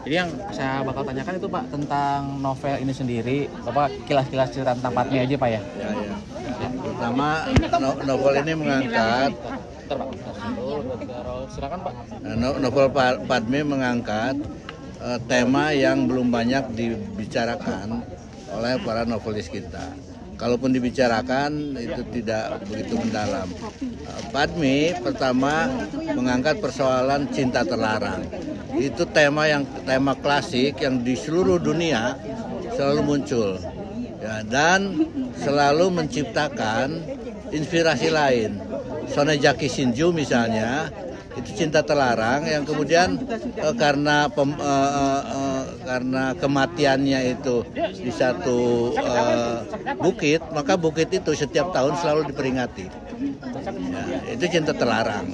Jadi yang saya bakal tanyakan itu Pak tentang novel ini sendiri, Bapak kilas-kilas cerita tentang Padmi aja Pak ya? Ya. Pertama, novel ini mengangkat. Silakan Pak. Novel Padmi mengangkat tema yang belum banyak dibicarakan oleh para novelis kita. Kalaupun dibicarakan itu tidak begitu mendalam. Padmi pertama mengangkat persoalan cinta terlarang. Itu tema klasik yang di seluruh dunia selalu muncul. Ya, dan selalu menciptakan inspirasi lain. Sonejaki Shinju misalnya, itu cinta terlarang yang kemudian karena kematiannya itu di satu bukit, maka bukit itu setiap tahun selalu diperingati. Ya, itu cinta terlarang.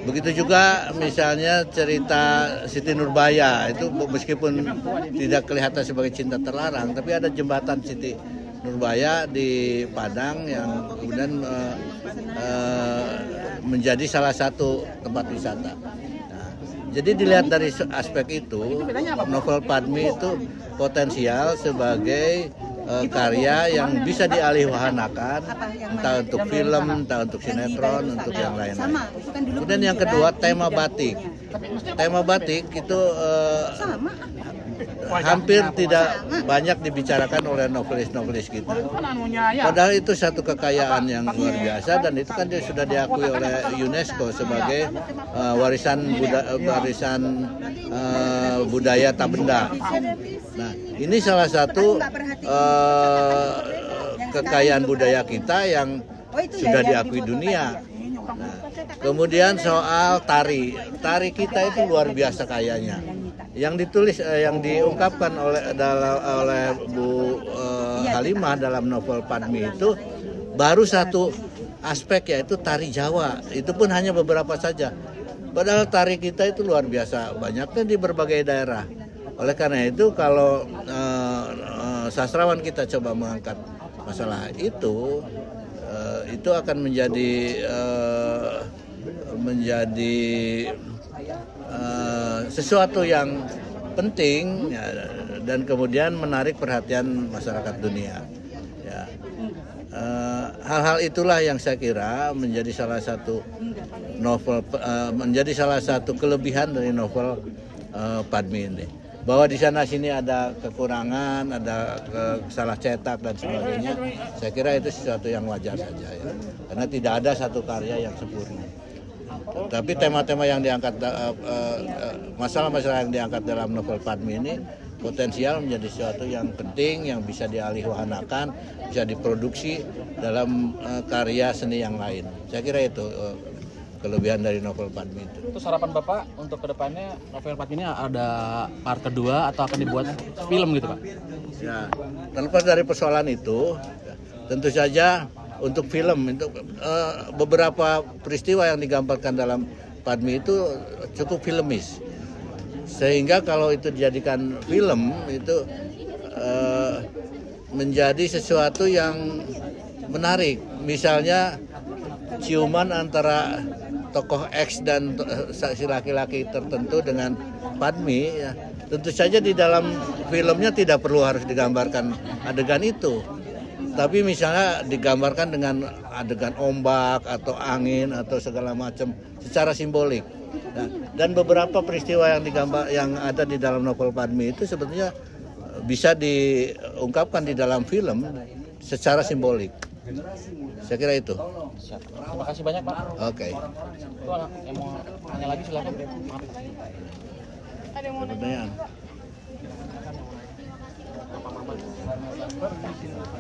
Begitu juga misalnya cerita Siti Nurbaya, itu meskipun tidak kelihatan sebagai cinta terlarang, tapi ada jembatan Siti Nurbaya di Padang yang kemudian menjadi salah satu tempat wisata. Nah, jadi dilihat dari aspek itu, novel Padmi itu potensial sebagai karya yang bisa dialihwahanakan, entah untuk film, entah untuk sinetron, untuk yang lain-lain. Kemudian yang kedua, tema batik. Tema batik itu hampir tidak banyak dibicarakan oleh novelis-novelis kita. Padahal itu satu kekayaan yang luar biasa dan itu kan sudah diakui oleh UNESCO sebagai warisan budaya tak benda. Nah, ini salah satu kekayaan budaya kita yang sudah diakui dunia. Nah, kemudian soal tari kita itu luar biasa kayanya. Yang ditulis, yang diungkapkan oleh Bu Halimah dalam novel Padmi itu baru satu aspek, yaitu tari Jawa. Itu pun hanya beberapa saja. Padahal tari kita itu luar biasa banyaknya di berbagai daerah. Oleh karena itu kalau sastrawan kita coba mengangkat masalah itu akan menjadi sesuatu yang penting ya, dan kemudian menarik perhatian masyarakat dunia. Ya. Hal-hal itulah yang saya kira menjadi salah satu novel, menjadi salah satu kelebihan dari novel Padmi ini. Bahwa di sana sini ada kekurangan, ada salah cetak dan sebagainya, saya kira itu sesuatu yang wajar saja ya. Karena tidak ada satu karya yang sempurna. Tapi tema-tema yang diangkat, masalah-masalah yang diangkat dalam novel Padmi ini potensial menjadi sesuatu yang penting, yang bisa dialihwahanakan, bisa diproduksi dalam karya seni yang lain. Saya kira itu kelebihan dari novel Padmi itu. Terus harapan Bapak untuk kedepannya novel Padmi ini ada part kedua atau akan dibuat film gitu Pak? Ya, terlepas dari persoalan itu, tentu saja untuk film, untuk beberapa peristiwa yang digambarkan dalam Padmi itu cukup filmis. Sehingga kalau itu dijadikan film itu menjadi sesuatu yang menarik. Misalnya ciuman antara tokoh X dan si laki-laki tertentu dengan Padmi, ya, tentu saja di dalam filmnya tidak perlu harus digambarkan adegan itu. Tapi misalnya digambarkan dengan adegan ombak atau angin atau segala macam secara simbolik. Nah, dan beberapa peristiwa yang ada di dalam novel Padmi itu sebetulnya bisa diungkapkan di dalam film secara simbolik. Saya kira itu. Terima kasih banyak Pak. Oke. Itu yang mau tanya lagi silakan. Maaf. Ada yang mau Pertanyaan.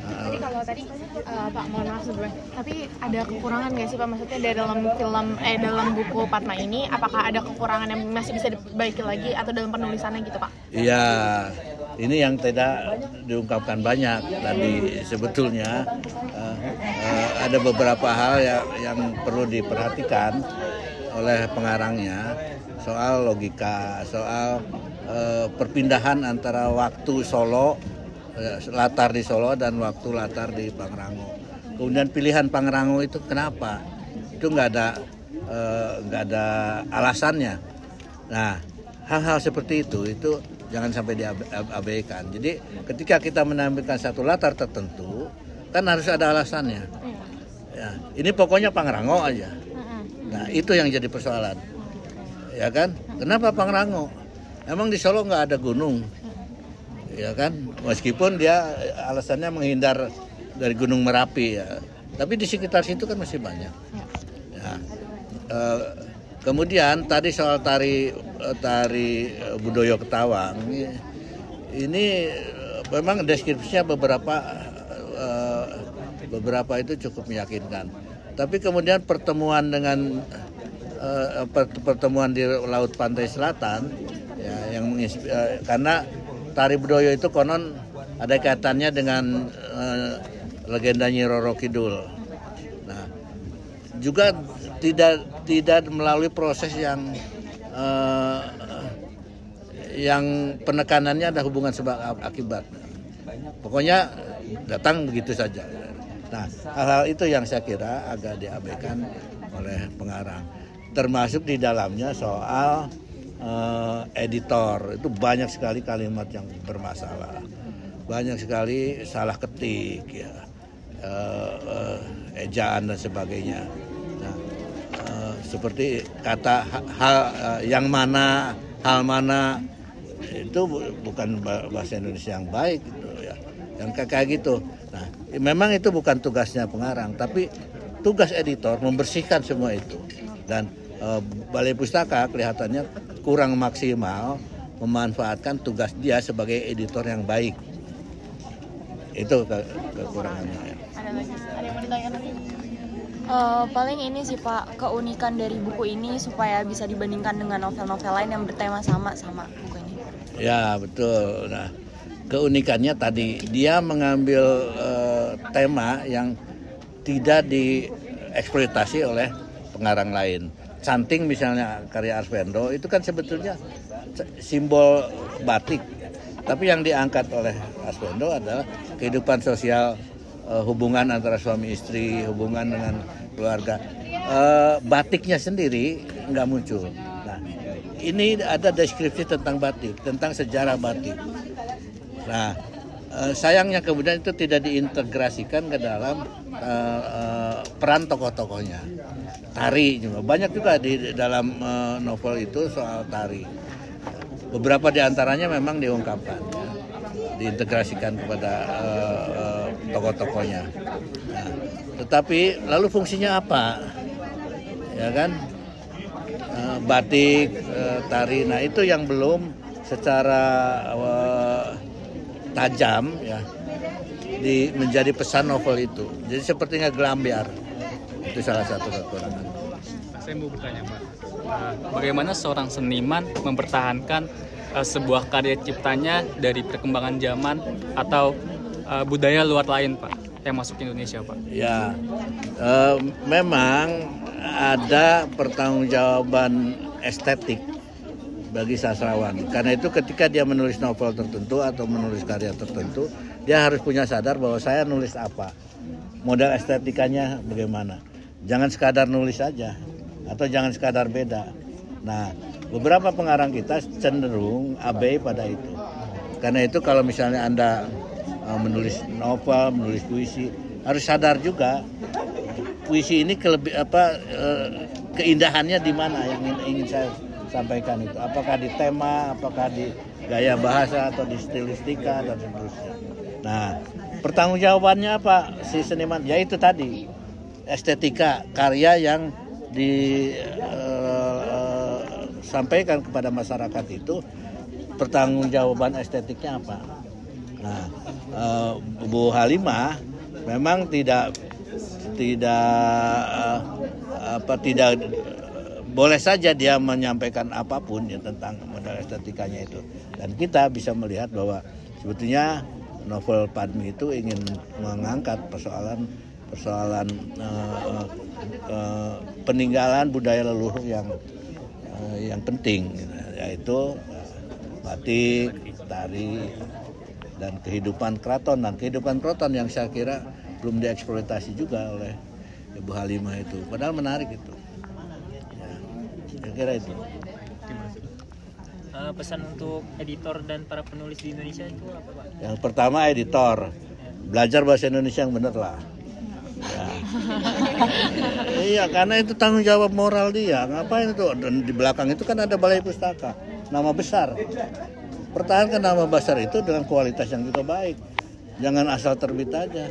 Tadi kalau tadi Pak, mohon maaf sebelumnya, tapi ada kekurangan nggak sih Pak, maksudnya dari dalam film dalam buku Padma ini, apakah ada kekurangan yang masih bisa diperbaiki lagi atau dalam penulisannya gitu Pak? Iya, ini yang tidak diungkapkan banyak tadi. Sebetulnya ada beberapa hal yang perlu diperhatikan oleh pengarangnya, soal logika, soal perpindahan antara waktu Solo, latar di Solo dan waktu latar di Pangrango. Kemudian pilihan Pangrango itu kenapa? Itu nggak ada alasannya. Nah, hal-hal seperti itu jangan sampai diabaikan. Jadi ketika kita menampilkan satu latar tertentu, kan harus ada alasannya. Ya, ini pokoknya Pangrango aja. Nah, itu yang jadi persoalan. Ya kan? Kenapa Pangrango? Emang di Solo nggak ada gunung? Ya kan? Meskipun dia alasannya menghindar dari Gunung Merapi ya. Tapi di sekitar situ kan masih banyak. Ya. Kemudian tadi soal tari Budoyo Ketawang ini memang deskripsinya beberapa itu cukup meyakinkan. Tapi kemudian pertemuan di Laut Pantai Selatan ya, karena tari Budoyo itu konon ada kaitannya dengan legenda Nyi Roro Kidul. Nah, juga tidak melalui proses yang penekanannya ada hubungan sebab akibat. Pokoknya datang begitu saja. Nah, hal-hal itu yang saya kira agak diabaikan oleh pengarang. Termasuk di dalamnya soal editor. Itu banyak sekali kalimat yang bermasalah. Banyak sekali salah ketik ya. Ejaan dan sebagainya. Nah, seperti kata hal mana itu bukan bahasa Indonesia yang baik gitu ya. Yang kayak gitu. Nah, memang itu bukan tugasnya pengarang, tapi tugas editor membersihkan semua itu. Dan Balai Pustaka kelihatannya kurang maksimal memanfaatkan tugas dia sebagai editor yang baik. Itu kekurangannya. Ada yang mau ditanyakan lagi? Paling ini sih Pak, keunikan dari buku ini supaya bisa dibandingkan dengan novel-novel lain yang bertema sama buku ini. Ya betul. Nah, keunikannya tadi dia mengambil tema yang tidak dieksploitasi oleh pengarang lain. Canting misalnya karya Arswendo itu kan sebetulnya simbol batik. Tapi yang diangkat oleh Arswendo adalah kehidupan sosial, hubungan antara suami istri, hubungan dengan keluarga. Batiknya sendiri nggak muncul. Nah, ini ada deskripsi tentang batik, tentang sejarah batik. Nah, sayangnya kemudian itu tidak diintegrasikan ke dalam peran tokoh-tokohnya. Tari juga banyak juga di dalam novel itu soal tari. Beberapa di antaranya memang diungkapkan, ya, diintegrasikan kepada tokoh-tokohnya. Nah, tetapi lalu fungsinya apa? Ya kan, batik, tari. Nah itu yang belum secara tajam ya menjadi pesan novel itu. Jadi sepertinya gelambiar. Itu salah satu kekurangan. Saya mau bertanya Pak, bagaimana seorang seniman mempertahankan sebuah karya ciptanya dari perkembangan zaman atau budaya luar lain Pak yang masuk ke Indonesia Pak? Ya, memang ada pertanggungjawaban estetik bagi sastrawan. Karena itu ketika dia menulis novel tertentu atau menulis karya tertentu, dia harus punya sadar bahwa saya nulis apa, model estetikanya bagaimana. Jangan sekadar nulis saja atau jangan sekadar beda. Nah, beberapa pengarang kita cenderung abai pada itu. Karena itu kalau misalnya Anda menulis novel, menulis puisi, harus sadar juga puisi ini keindahannya di mana yang ingin saya sampaikan itu. Apakah di tema, apakah di gaya bahasa atau di stilistika dan seterusnya. Nah, pertanggungjawabannya apa si seniman? Ya itu tadi, estetika karya yang disampaikan kepada masyarakat itu, pertanggungjawaban estetiknya apa? Nah, Bu Halimah memang tidak boleh saja dia menyampaikan apapun ya tentang modal estetikanya itu. Dan kita bisa melihat bahwa sebetulnya novel Padmi itu ingin mengangkat persoalan peninggalan budaya leluhur yang penting, yaitu batik, tari, dan kehidupan keraton. Dan kehidupan keraton yang saya kira belum dieksploitasi juga oleh Ibu Halimah itu. Padahal menarik itu. Ya, saya kira itu. pesan untuk editor dan para penulis di Indonesia itu apa Pak? Yang pertama editor, belajar bahasa Indonesia yang benar lah. Ya. Iya, karena itu tanggung jawab moral dia. Ngapain itu? Dan di belakang itu kan ada balai pustaka, nama besar. Pertahankan nama besar itu dengan kualitas yang juga baik. Jangan asal terbit aja.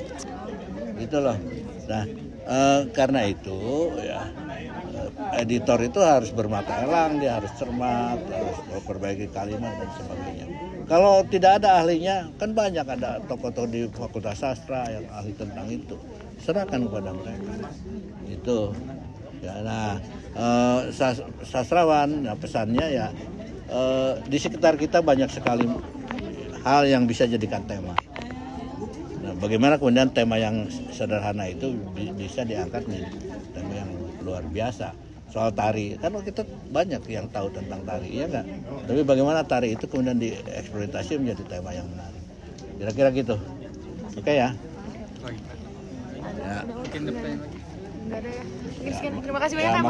Gitu loh. Nah, karena itu ya editor itu harus bermata elang, dia harus cermat, harus memperbaiki kalimat dan sebagainya. Kalau tidak ada ahlinya, kan banyak ada tokoh-tokoh di Fakultas Sastra yang ahli tentang itu. Serahkan kepada mereka. Itu. Ya, nah, sastrawan, ya, pesannya ya di sekitar kita banyak sekali hal yang bisa jadikan tema. Nah, bagaimana kemudian tema yang sederhana itu bisa diangkat menjadi tema yang luar biasa. Soal tari, kan kita banyak yang tahu tentang tari, ya nggak? Tapi bagaimana tari itu kemudian dieksploitasi menjadi tema yang menarik. Kira-kira gitu. Oke ya? Oh, gitu. Ya. Mungkin depan lagi. Nggak ada ya. Mungkin sekian. Terima kasih banyak. Ya,